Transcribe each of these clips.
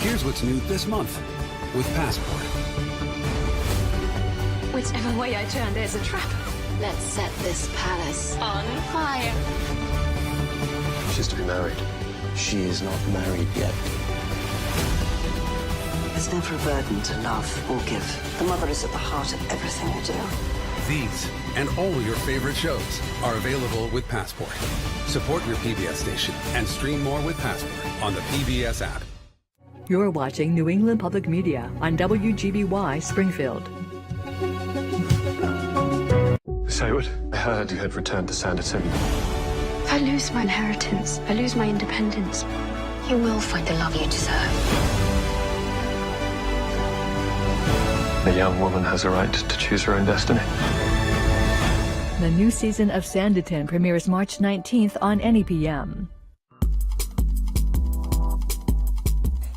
Here's what's new this month with Passport. Whichever way I turn, there's a trap. Let's set this palace On fire. She's to be married. She is not married yet. There's never a burden to love or give. The mother is at the heart of everything you do. These and all your favorite shows are available with Passport. Support your PBS station and stream more with Passport on the PBS app. You're watching New England Public Media on WGBY Springfield. Saywood, I heard you had returned to Sanditon. If I lose my inheritance, I lose my independence. You will find the love you deserve. A young woman has a right to choose her own destiny. The new season of Sanditon premieres March 19th on NEPM.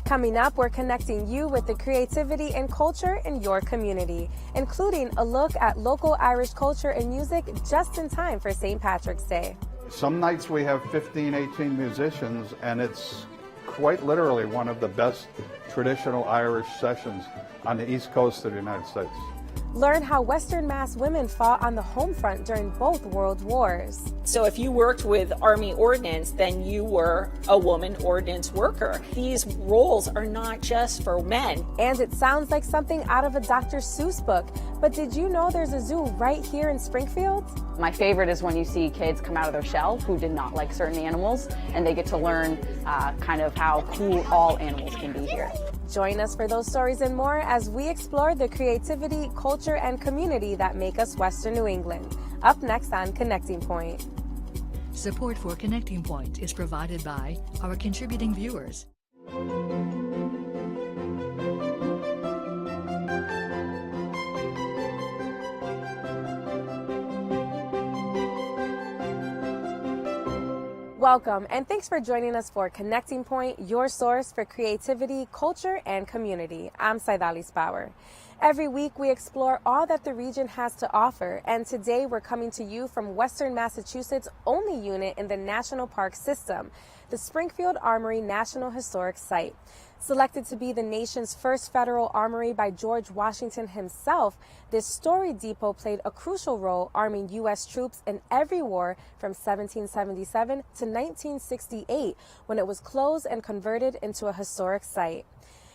Coming up, we're connecting you with the creativity and culture in your community, including a look at local Irish culture and music just in time for St. Patrick's Day. Some nights we have 15, 18 musicians, and it's quite literally one of the best traditional Irish sessions on the East Coast of the United States. Learn how Western Mass women fought on the home front during both world wars. So if you worked with Army Ordnance, then you were a woman ordnance worker. These roles are not just for men. And it sounds like something out of a Dr. Seuss book, but did you know there's a zoo right here in Springfield? My favorite is when you see kids come out of their shell who did not like certain animals, and they get to learn kind of how cool all animals can be here. Join us for those stories and more as we explore the creativity, culture, and community that make us Western New England. Up next on Connecting Point. Support for Connecting Point is provided by our contributing viewers. Welcome, and thanks for joining us for Connecting Point, your source for creativity, culture, and community. I'm Saidalis Bauer. Every week, we explore all that the region has to offer, and today we're coming to you from Western Massachusetts' only unit in the National Park System, the Springfield Armory National Historic Site. Selected to be the nation's first federal armory by George Washington himself, this storied depot played a crucial role arming U.S. troops in every war from 1777 to 1968, when it was closed and converted into a historic site.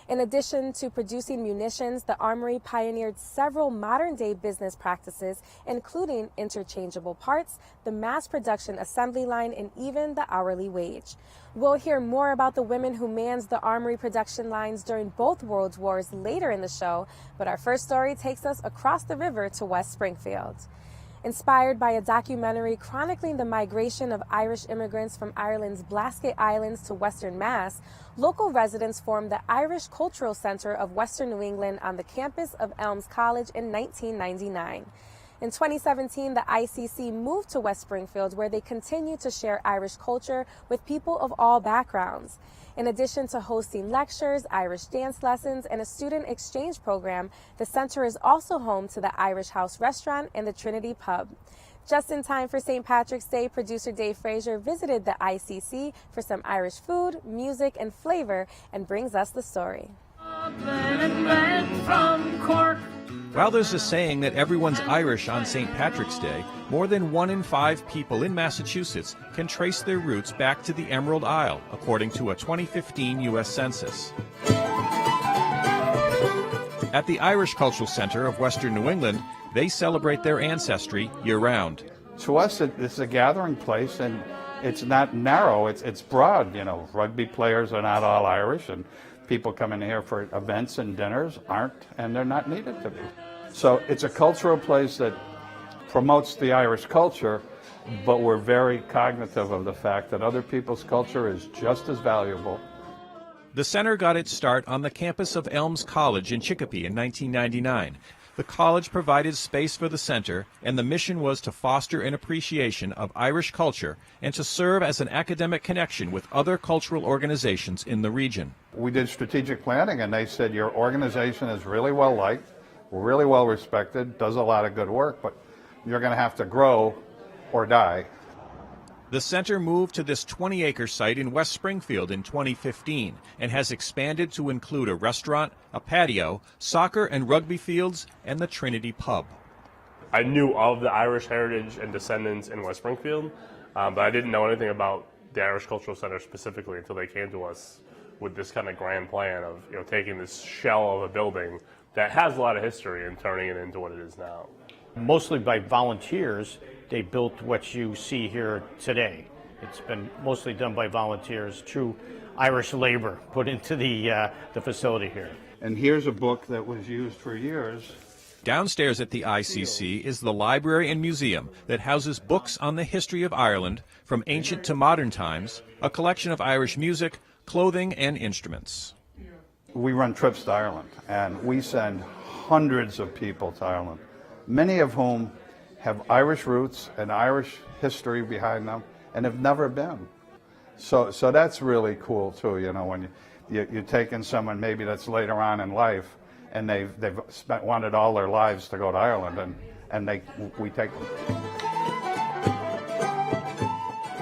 In addition to producing munitions, the Armory pioneered several modern-day business practices, including interchangeable parts, the mass production assembly line, and even the hourly wage. We'll hear more about the women who manned the Armory production lines during both World Wars later in the show, but our first story takes us across the river to West Springfield. Inspired by a documentary chronicling the migration of Irish immigrants from Ireland's Blasket Islands to Western Mass, local residents formed the Irish Cultural Center of Western New England on the campus of Elms College in 1999. In 2017, the ICC moved to West Springfield, where they continue to share Irish culture with people of all backgrounds. In addition to hosting lectures, Irish dance lessons, and a student exchange program, the center is also home to the Irish House Restaurant and the Trinity Pub. Just in time for St. Patrick's Day, producer Dave Frazier visited the ICC for some Irish food, music, and flavor, and brings us the story. While there's a saying that everyone's Irish on St. Patrick's Day, more than 1 in 5 people in Massachusetts can trace their roots back to the Emerald Isle, according to a 2015 U.S. Census. At the Irish Cultural Center of Western New England, they celebrate their ancestry year-round. To us, it's a gathering place, and it's not narrow, it's broad. You know, rugby players are not all Irish, and people come in here for events and dinners aren't, and they're not needed to be. So it's a cultural place that promotes the Irish culture, but we're very cognitive of the fact that other people's culture is just as valuable. The center got its start on the campus of Elms College in Chicopee in 1999. The college provided space for the center, and the mission was to foster an appreciation of Irish culture and to serve as an academic connection with other cultural organizations in the region. We did strategic planning, and they said, your organization is really well liked, really well respected, does a lot of good work, but you're going to have to grow or die. The center moved to this 20-acre site in West Springfield in 2015 and has expanded to include a restaurant, a patio, soccer and rugby fields, and the Trinity Pub. I knew of the Irish heritage and descendants in West Springfield, but I didn't know anything about the Irish Cultural Center specifically until they came to us with this kind of grand plan of, you know, taking this shell of a building that has a lot of history and turning it into what it is now. Mostly by volunteers, they built what you see here today. It's been mostly done by volunteers, true Irish labor put into the facility here. And here's a book that was used for years. Downstairs at the ICC is the library and museum that houses books on the history of Ireland from ancient to modern times, a collection of Irish music, clothing, and instruments. We run trips to Ireland, and we send hundreds of people to Ireland, many of whom have Irish roots and Irish history behind them and have never been. So that's really cool too, you know, when you're taking someone maybe that's later on in life and they've wanted all their lives to go to Ireland, and we take them.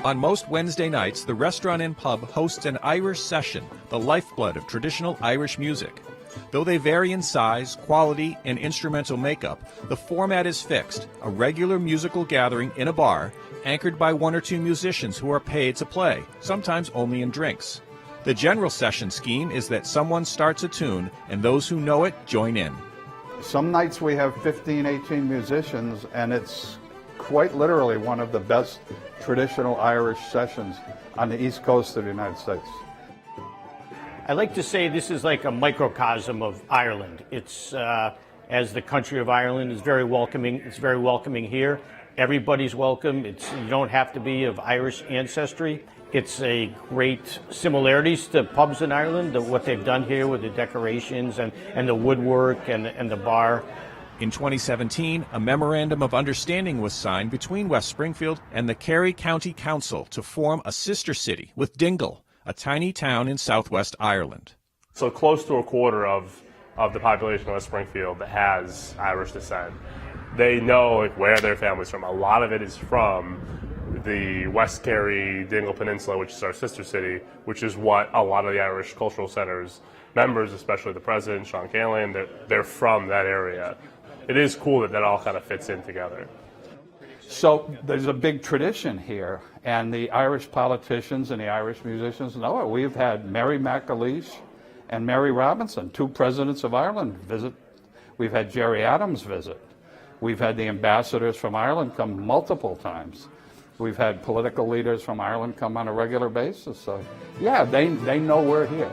On most Wednesday nights, the restaurant and pub hosts an Irish session, the lifeblood of traditional Irish music. Though they vary in size, quality, and instrumental makeup, the format is fixed, a regular musical gathering in a bar, anchored by one or two musicians who are paid to play, sometimes only in drinks. The general session scheme is that someone starts a tune, and those who know it join in. Some nights we have 15, 18 musicians, and it's quite literally one of the best traditional Irish sessions on the East Coast of the United States. I like to say this is like a microcosm of Ireland. It's, as the country of Ireland is very welcoming. It's very welcoming here. Everybody's welcome. You don't have to be of Irish ancestry. It's a great similarities to pubs in Ireland, what they've done here with the decorations and the woodwork and the bar. In 2017, a memorandum of understanding was signed between West Springfield and the Kerry County Council to form a sister city with Dingle, a tiny town in southwest Ireland. So close to a quarter of the population of West Springfield that has Irish descent. They know where their family's from. A lot of it is from the West Kerry Dingle Peninsula, which is our sister city, which is what a lot of the Irish Cultural Center's members, especially the president, Sean Callahan, they're from that area. It is cool that that all kind of fits in together. So there's a big tradition here, and the Irish politicians and the Irish musicians know it. We've had Mary McAleish and Mary Robinson, two presidents of Ireland, visit. We've had Jerry Adams visit. We've had the ambassadors from Ireland come multiple times. We've had political leaders from Ireland come on a regular basis. So, yeah, they know we're here.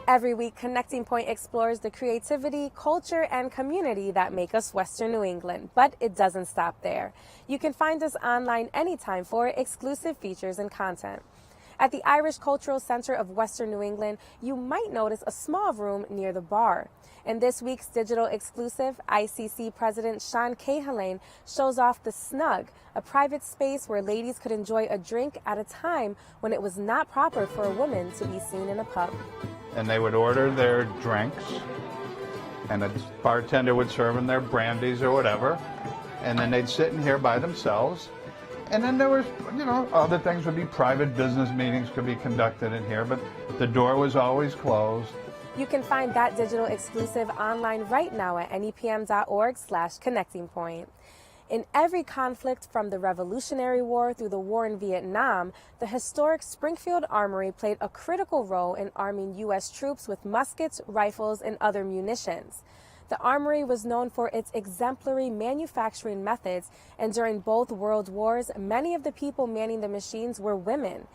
Every week, Connecting Point explores the creativity, culture, and community that make us Western New England. But it doesn't stop there. You can find us online anytime for exclusive features and content. At the Irish Cultural Center of Western New England, you might notice a small room near the bar. In this week's digital exclusive, ICC President Sean Callahan shows off the Snug, a private space where ladies could enjoy a drink at a time when it was not proper for a woman to be seen in a pub. And they would order their drinks, and the bartender would serve them their brandies or whatever, and then they'd sit in here by themselves. And then there was, you know, other things would be private business meetings could be conducted in here, but the door was always closed. You can find that digital exclusive online right now at nepm.org/connectingpoint. In every conflict from the Revolutionary War through the war in Vietnam, the historic Springfield Armory played a critical role in arming U.S. troops with muskets, rifles, and other munitions. The Armory was known for its exemplary manufacturing methods, and during both World Wars, many of the people manning the machines were women.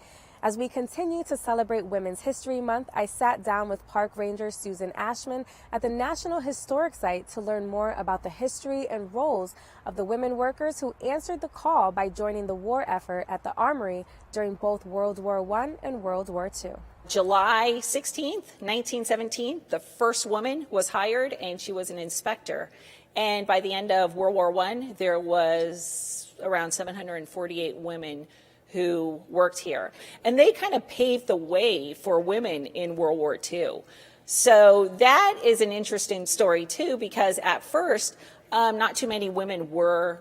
As we continue to celebrate Women's History Month, I sat down with Park Ranger Susan Ashman at the National Historic Site to learn more about the history and roles of the women workers who answered the call by joining the war effort at the Armory during both World War I and World War II. July 16th, 1917, the first woman was hired, and she was an inspector. And by the end of World War I, there was around 748 women who worked here. And they kind of paved the way for women in World War II. So that is an interesting story, too, because at first, not too many women were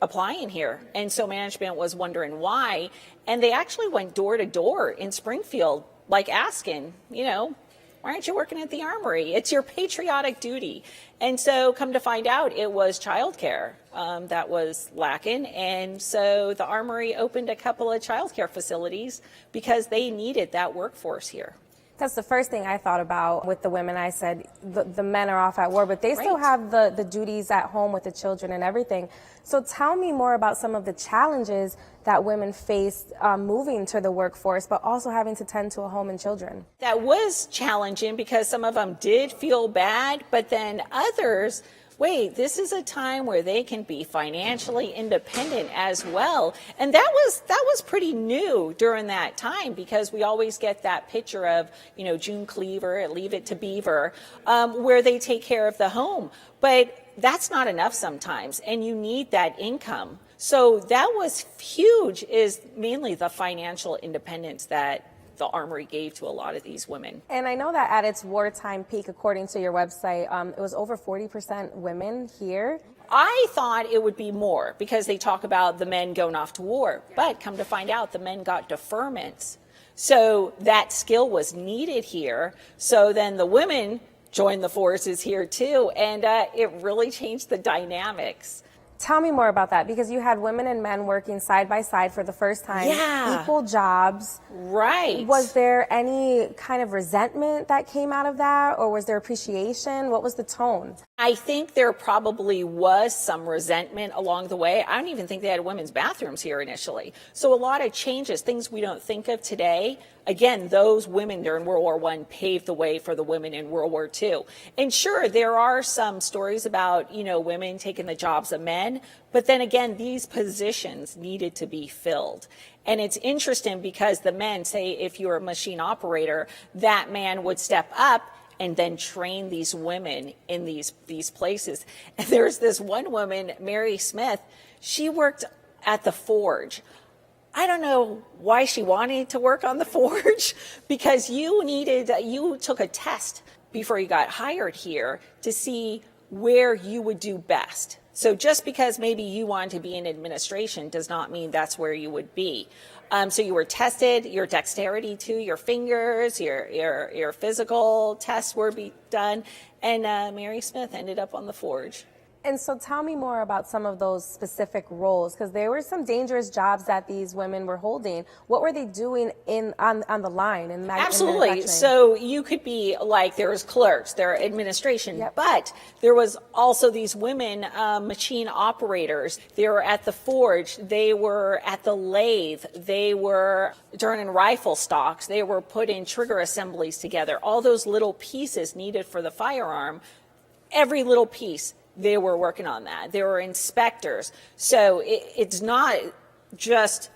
applying here. And so management was wondering why. And they actually went door to door in Springfield, like asking, why aren't you working at the Armory? It's your patriotic duty. And so come to find out, it was childcare that was lacking. And so the Armory opened a couple of childcare facilities because they needed that workforce here. That's the first thing I thought about with the women. I said the men are off at war, but they still have the duties at home with the children and everything. So tell me more about some of the challenges that women faced moving to the workforce, but also having to tend to a home and children. That was challenging because some of them did feel bad, but then others, wait, this is a time where they can be financially independent as well. And that was pretty new during that time, because we always get that picture of, June Cleaver, Leave It to Beaver, where they take care of the home. But that's not enough sometimes, and you need that income. So that was huge, is mainly the financial independence that the Armory gave to a lot of these women. And I know that at its wartime peak, according to your website, it was over 40% women here. I thought it would be more because they talk about the men going off to war, but come to find out the men got deferments. So that skill was needed here. So then the women joined the forces here too, and it really changed the dynamics. Tell me more about that, because you had women and men working side by side for the first time, Yeah. equal jobs. Right. Was there any kind of resentment that came out of that, or was there appreciation? What was the tone? I think there probably was some resentment along the way. I don't even think they had women's bathrooms here initially. So a lot of changes, things we don't think of today. Again, those women during World War I paved the way for the women in World War II. And sure, there are some stories about, women taking the jobs of men. But then again, these positions needed to be filled. And it's interesting because the men, say if you're a machine operator, that man would step up and then train these women in these places. And there's this one woman, Mary Smith, she worked at the forge. I don't know why she wanted to work on the forge, because you took a test before you got hired here to see where you would do best. So just because maybe you wanted to be in administration does not mean that's where you would be. So you were tested, your dexterity too, your fingers, your physical tests were done, and Mary Smith ended up on the forge. And so tell me more about some of those specific roles, because there were some dangerous jobs that these women were holding. What were they doing on the line? Absolutely. So you could be like, there was clerks, there administration, but there was also these women machine operators. They were at the forge. They were at the lathe. They were turning rifle stocks. They were putting trigger assemblies together. All those little pieces needed for the firearm, every little piece. They were working on that. They were inspectors. So it's not just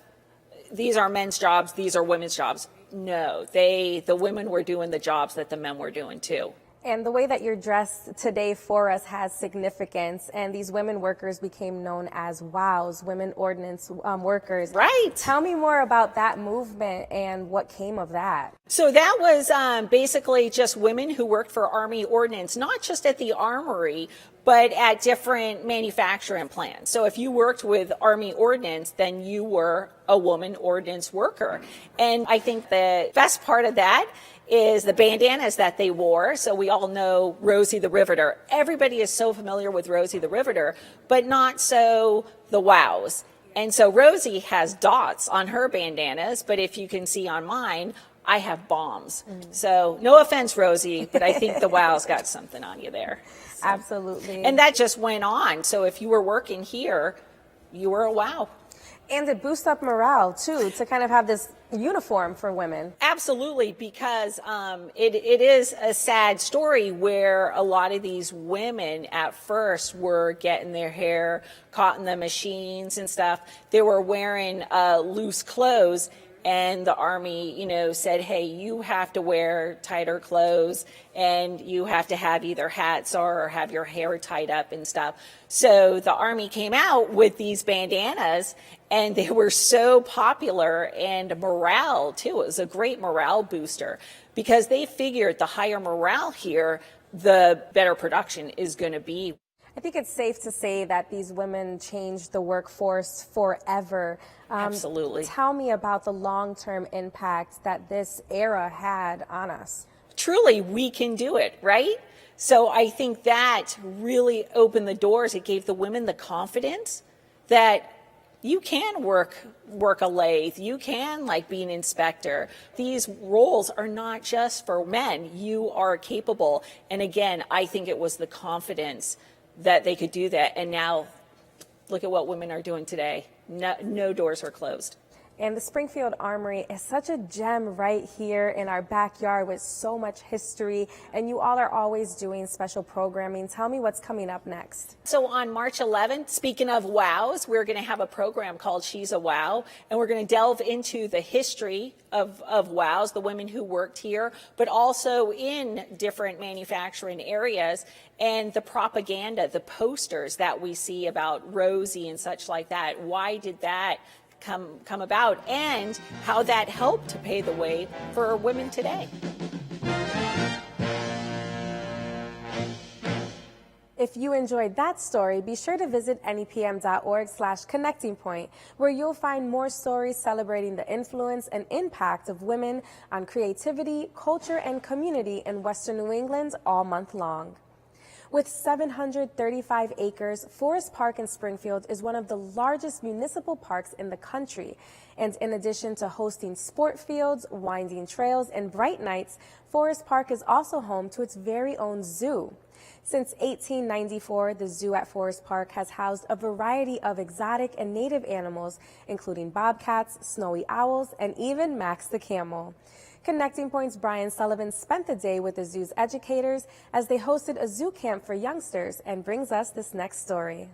these are men's jobs, these are women's jobs. No, the women were doing the jobs that the men were doing too. And the way that you're dressed today for us has significance. And these women workers became known as WOWs, Women Ordinance Workers. Right. Tell me more about that movement and what came of that. So that was basically just women who worked for Army Ordnance, not just at the Armory, but at different manufacturing plants. So if you worked with Army Ordnance, then you were a woman ordnance worker. And I think the best part of that is the bandanas that they wore. So we all know Rosie the Riveter. Everybody is so familiar with Rosie the Riveter, but not so the WOWs. And so Rosie has dots on her bandanas, but if you can see on mine, I have bombs. So no offense, Rosie, but I think the WOWs got something on you there. So. Absolutely. And that just went on. So if you were working here, you were a WOW. And it boosts up morale, too, to kind of have this uniform for women. Absolutely, because it is a sad story where a lot of these women at first were getting their hair caught in the machines and stuff. They were wearing loose clothes. And the Army, said, hey, you have to wear tighter clothes and you have to have either hats or have your hair tied up and stuff. So the Army came out with these bandanas and they were so popular, and morale, too. It was a great morale booster because they figured the higher morale here, the better production is going to be. I think it's safe to say that these women changed the workforce forever. Absolutely. Tell me about the long-term impact that this era had on us. Truly, we can do it, right? So I think that really opened the doors. It gave the women the confidence that you can work a lathe. You can be an inspector. These roles are not just for men. You are capable. And again, I think it was the confidence that they could do that. And now look at what women are doing today. No doors were closed. And the Springfield Armory is such a gem right here in our backyard with so much history. And you all are always doing special programming. Tell me what's coming up next. So on March 11th, speaking of wows, we're going to have a program called She's a Wow. And we're going to delve into the history of wows, the women who worked here, but also in different manufacturing areas, and the propaganda, the posters that we see about Rosie and such like that. Why did that come about, and how that helped to pave the way for women today. If you enjoyed that story, be sure to visit nepm.org/connectingpoint, where you'll find more stories celebrating the influence and impact of women on creativity, culture, and community in Western New England all month long. With 735 acres, Forest Park in Springfield is one of the largest municipal parks in the country. And in addition to hosting sport fields, winding trails, and bright nights, Forest Park is also home to its very own zoo. Since 1894, the zoo at Forest Park has housed a variety of exotic and native animals, including bobcats, snowy owls, and even Max the camel. Connecting Point's Brian Sullivan spent the day with the zoo's educators as they hosted a zoo camp for youngsters, and brings us this next story.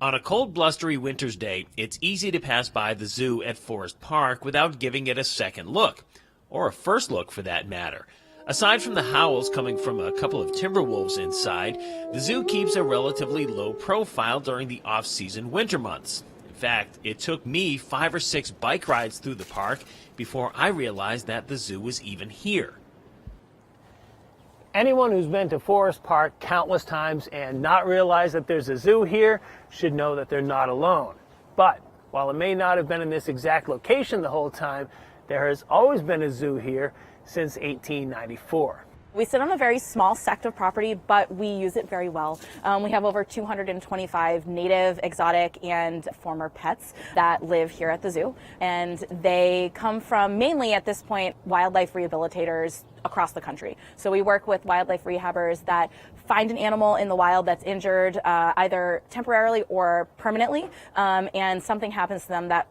On a cold, blustery winter's day, it's easy to pass by the zoo at Forest Park without giving it a second look, or a first look for that matter. Aside from the howls coming from a couple of timber wolves inside, the zoo keeps a relatively low profile during the off-season winter months. In fact, it took me 5 or 6 bike rides through the park before I realized that the zoo was even here. Anyone who's been to Forest Park countless times and not realized that there's a zoo here should know that they're not alone. But while it may not have been in this exact location the whole time, there has always been a zoo here since 1894. We sit on a very small sect of property, but we use it very well. We have over 225 native, exotic, and former pets that live here at the zoo. And they come from mainly, at this point, wildlife rehabilitators across the country. So we work with wildlife rehabbers that find an animal in the wild that's injured, either temporarily or permanently, and something happens to them that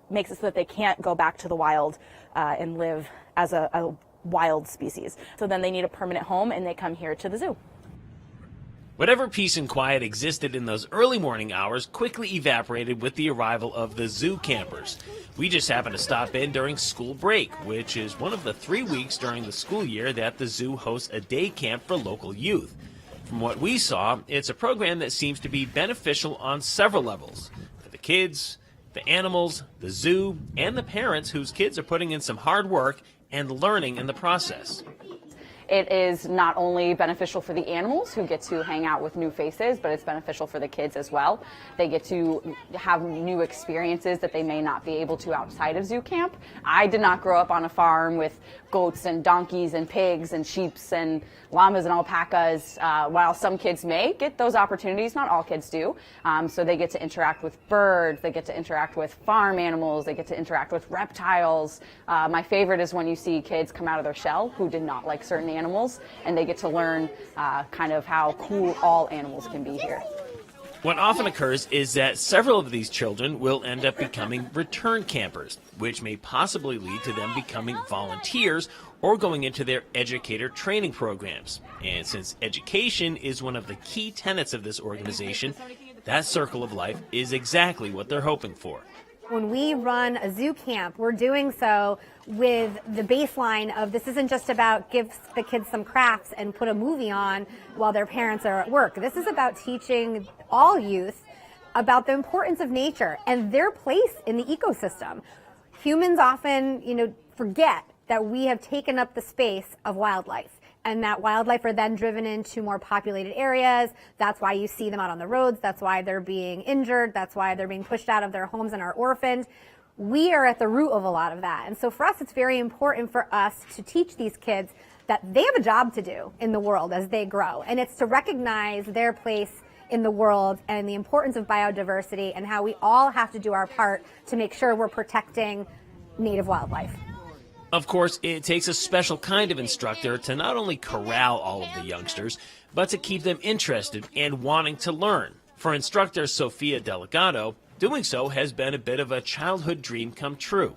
makes it so that they can't go back to the wild and live as a wild species. So then they need a permanent home, and they come here to the zoo. Whatever peace and quiet existed in those early morning hours quickly evaporated with the arrival of the zoo campers. We just happened to stop in during school break, which is one of the 3 weeks during the school year that the zoo hosts a day camp for local youth. From what we saw, it's a program that seems to be beneficial on several levels. For the kids, the animals, the zoo, and the parents whose kids are putting in some hard work and learning in the process. It is not only beneficial for the animals who get to hang out with new faces, but it's beneficial for the kids as well. They get to have new experiences that they may not be able to outside of zoo camp. I did not grow up on a farm with goats and donkeys and pigs and sheep and llamas and alpacas. While some kids may get those opportunities, not all kids do. So they get to interact with birds, they get to interact with farm animals, they get to interact with reptiles. My favorite is when you see kids come out of their shell who did not like certain animals, and they get to learn kind of how cool all animals can be here. What often occurs is that several of these children will end up becoming return campers, which may possibly lead to them becoming volunteers or going into their educator training programs. And since education is one of the key tenets of this organization, that circle of life is exactly what they're hoping for. When we run a zoo camp, we're doing so with the baseline of this isn't just about give the kids some crafts and put a movie on while their parents are at work. This is about teaching all youth about the importance of nature and their place in the ecosystem. Humans often, forget that we have taken up the space of wildlife. and that wildlife are then driven into more populated areas. That's why you see them out on the roads. That's why they're being injured. That's why they're being pushed out of their homes and are orphaned. We are at the root of a lot of that. And so for us, it's very important for us to teach these kids that they have a job to do in the world as they grow. And it's to recognize their place in the world and the importance of biodiversity and how we all have to do our part to make sure we're protecting native wildlife. Of course, it takes a special kind of instructor to not only corral all of the youngsters, but to keep them interested and wanting to learn. For instructor Sophia Delgado, doing so has been a bit of a childhood dream come true.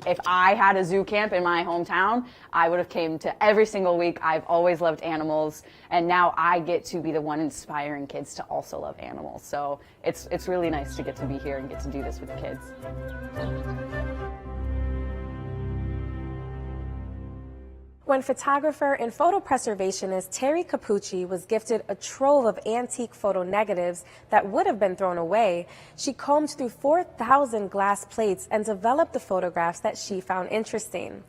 If I had a zoo camp in my hometown, I would have came to every single week. I've always loved animals, and now I get to be the one inspiring kids to also love animals. So it's really nice to get to be here and get to do this with kids. When photographer and photo preservationist Terri Capucci was gifted a trove of antique photo negatives that would have been thrown away, she combed through 4,000 glass plates and developed the photographs that she found interesting.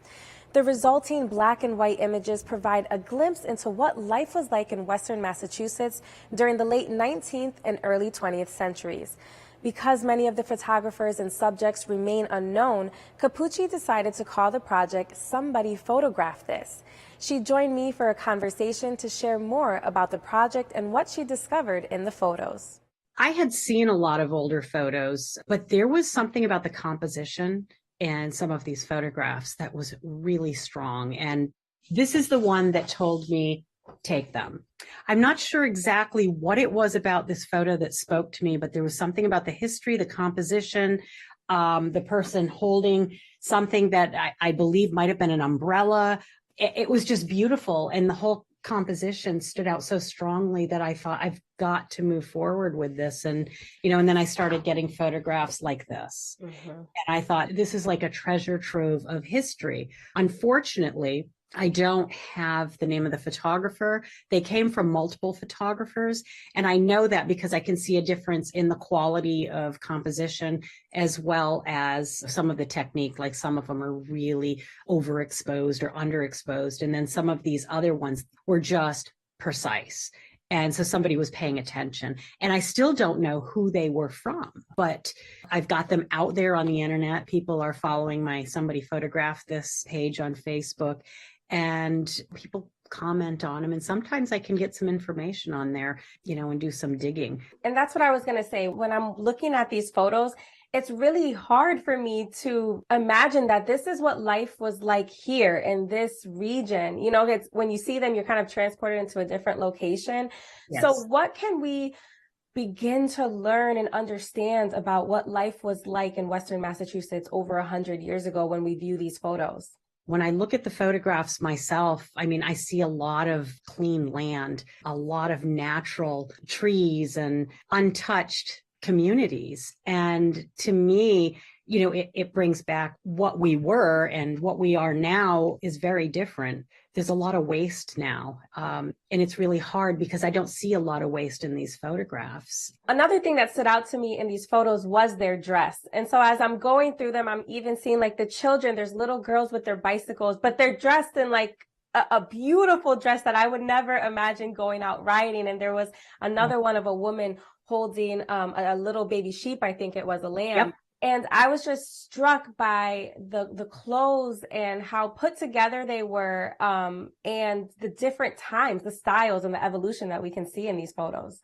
The resulting black and white images provide a glimpse into what life was like in Western Massachusetts during the late 19th and early 20th centuries. Because many of the photographers and subjects remain unknown, Capucci decided to call the project Somebody Photograph This. She joined me for a conversation to share more about the project and what she discovered in the photos. I had seen a lot of older photos, but there was something about the composition and some of these photographs that was really strong. And this is the one that told me, take them. I'm not sure exactly what it was about this photo that spoke to me, but there was something about the history, the composition, the person holding something that I believe might have been an umbrella. It was just beautiful. And the whole composition stood out so strongly that I thought, I've got to move forward with this. And, and then I started getting photographs like this. Mm-hmm. And I thought, this is like a treasure trove of history. Unfortunately, I don't have the name of the photographer. They came from multiple photographers. And I know that because I can see a difference in the quality of composition as well as some of the technique. Like some of them are really overexposed or underexposed. And then some of these other ones were just precise. And so somebody was paying attention. And I still don't know who they were from, but I've got them out there on the internet. People are following my Somebody Photograph This page on Facebook, and people comment on them. And sometimes I can get some information on there, and do some digging. And that's what I was going to say. When I'm looking at these photos, it's really hard for me to imagine that this is what life was like here in this region. It's when you see them, you're kind of transported into a different location. Yes. So what can we begin to learn and understand about what life was like in Western Massachusetts over 100 years ago when we view these photos? When I look at the photographs myself, I see a lot of clean land, a lot of natural trees and untouched communities. And to me, it brings back what we were, and what we are now is very different. There's a lot of waste now. And it's really hard because I don't see a lot of waste in these photographs. Another thing that stood out to me in these photos was their dress. And so as I'm going through them, I'm even seeing like the children, there's little girls with their bicycles, but they're dressed in like a beautiful dress that I would never imagine going out riding. And there was another one of a woman holding a little baby sheep, I think it was a lamb. Yep. And I was just struck by the clothes and how put together they were, and the different times, the styles and the evolution that we can see in these photos.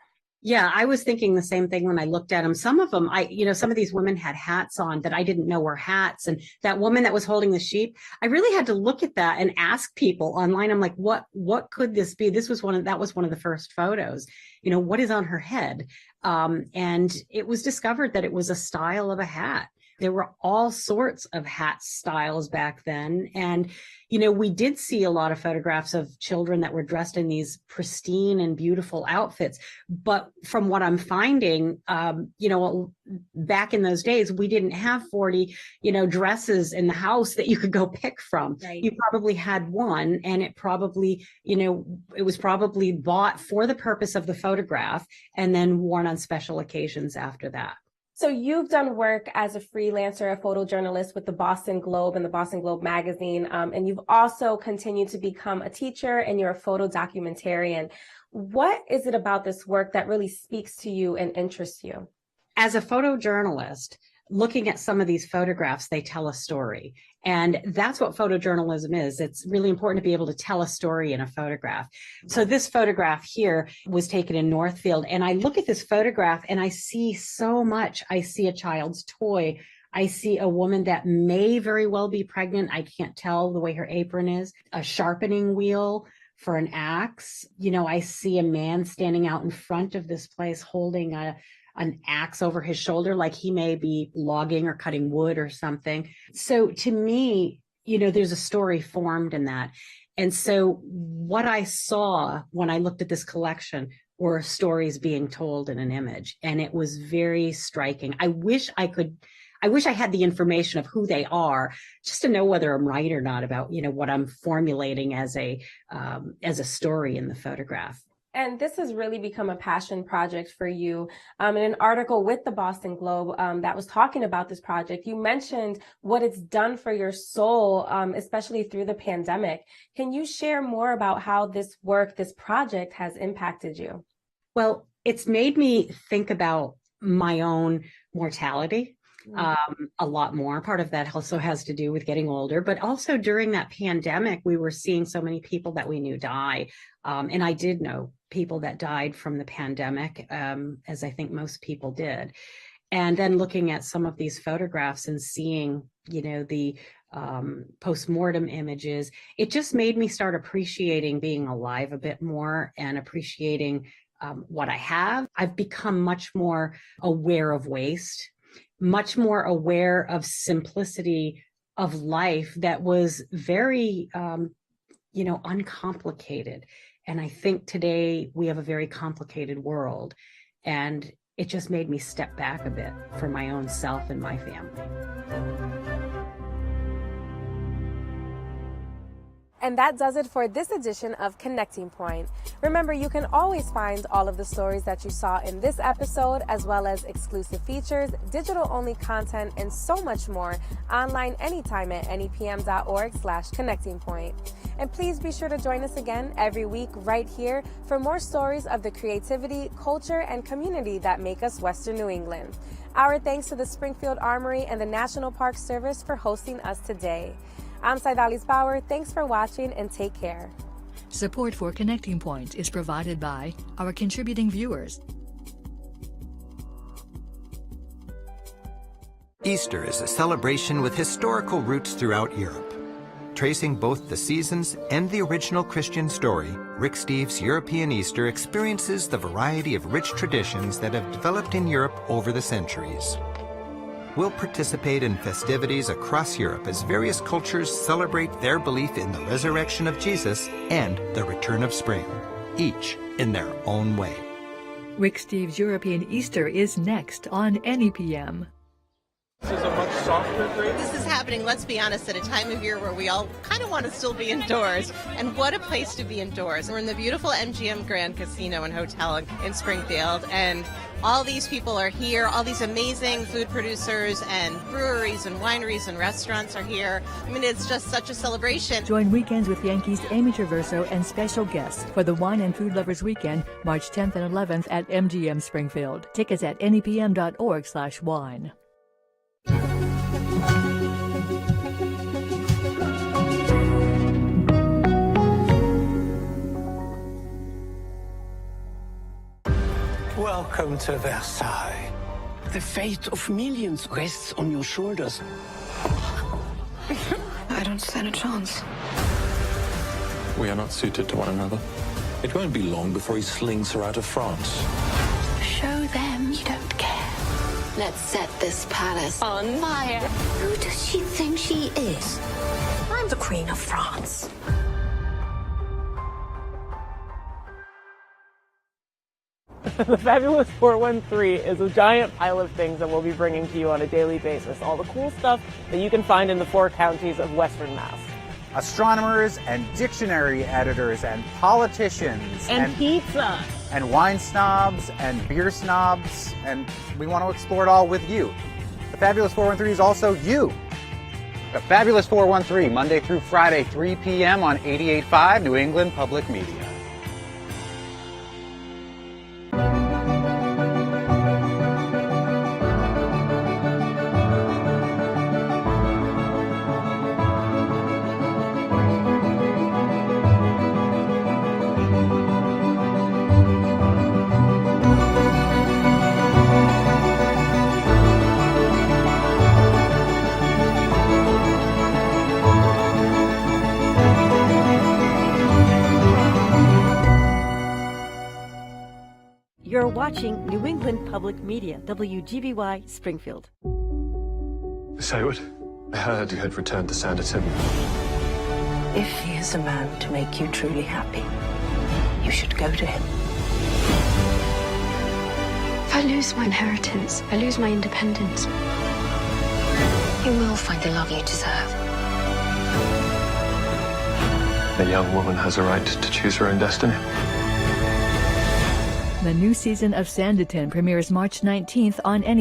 Yeah, I was thinking the same thing when I looked at them. Some of them, some of these women had hats on that I didn't know were hats. And that woman that was holding the sheep, I really had to look at that and ask people online. I'm like, what could this be? That was one of the first photos. What is on her head? And it was discovered that it was a style of a hat. There were all sorts of hat styles back then. And, we did see a lot of photographs of children that were dressed in these pristine and beautiful outfits. But from what I'm finding, back in those days, we didn't have 40, dresses in the house that you could go pick from. Right. You probably had one, and it probably, it was probably bought for the purpose of the photograph and then worn on special occasions after that. So you've done work as a freelancer, a photojournalist with the Boston Globe and the Boston Globe magazine, and you've also continued to become a teacher, and you're a photo documentarian. What is it about this work that really speaks to you and interests you? As a photojournalist, looking at some of these photographs, they tell a story. And that's what photojournalism is. It's really important to be able to tell a story in a photograph. So this photograph here was taken in Northfield. And I look at this photograph and I see so much. I see a child's toy. I see a woman that may very well be pregnant. I can't tell the way her apron is. A sharpening wheel for an axe. You know, I see a man standing out in front of this place holding an axe over his shoulder, like he may be logging or cutting wood or something. So to me, you know, there's a story formed in that. And so what I saw when I looked at this collection were stories being told in an image. And it was very striking. I wish I had the information of who they are, just to know whether I'm right or not about, you know, what I'm formulating as a story in the photograph. And this has really become a passion project for you. In an article with the Boston Globe that was talking about this project, you mentioned what it's done for your soul, especially through the pandemic. Can you share more about how this work, this project has impacted you? Well, it's made me think about my own mortality. A lot more. Part of that also has to do with getting older, but also during that pandemic, we were seeing so many people that we knew die. And I did know people that died from the pandemic, as I think most people did. And then looking at some of these photographs and seeing, you know, the post-mortem images, it just made me start appreciating being alive a bit more and appreciating what I have. I've become much more aware of waste, much more aware of simplicity of life that was very, uncomplicated. And I think today we have a very complicated world. And it just made me step back a bit for my own self and my family. And that does it for this edition of Connecting Point. Remember, you can always find all of the stories that you saw in this episode, as well as exclusive features, digital-only content, and so much more online anytime at nepm.org/connectingpoint. And please be sure to join us again every week right here for more stories of the creativity, culture, and community that make us Western New England. Our thanks to the Springfield Armory and the National Park Service for hosting us today. I'm Saidalis Bauer. Thanks for watching and take care. Support for Connecting Point is provided by our contributing viewers. Easter is a celebration with historical roots throughout Europe. Tracing both the seasons and the original Christian story, Rick Steves' European Easter experiences the variety of rich traditions that have developed in Europe over the centuries. We'll participate in festivities across Europe as various cultures celebrate their belief in the resurrection of Jesus and the return of spring, each in their own way. Rick Steves' European Easter is next on NEPM. This is a much softer grape. This is happening, let's be honest, at a time of year where we all kind of want to still be indoors. And what a place to be indoors. We're in the beautiful MGM Grand Casino and Hotel in Springfield, and all these people are here. All these amazing food producers and breweries and wineries and restaurants are here. I mean, it's just such a celebration. Join Weekends with Yankees Amy Traverso and special guests for the Wine and Food Lovers Weekend, March 10th and 11th at MGM Springfield. Tickets at nepm.org/wine. Welcome to Versailles. The fate of millions rests on your shoulders. I don't stand a chance. We are not suited to one another. It won't be long before he slings her out of France. Show them you don't care. Let's set this palace on fire. Who does she think she is? I'm the Queen of France. The Fabulous 413 is a giant pile of things that we'll be bringing to you on a daily basis. All the cool stuff that you can find in the 4 counties of Western Mass. astronomers and dictionary editors and politicians and pizza and wine snobs and beer snobs, and we want to explore it all with you. The Fabulous 413 is also you. The Fabulous 413, Monday through Friday, 3 p.m. on 88.5 New England Public Media. You're watching New England Public Media, WGBY Springfield. Saywood, I heard you had returned to Sanditon. If he is a man to make you truly happy, you should go to him. If I lose my inheritance, I lose my independence. You will find the love you deserve. A young woman has a right to choose her own destiny. The new season of Sanditon premieres March 19th on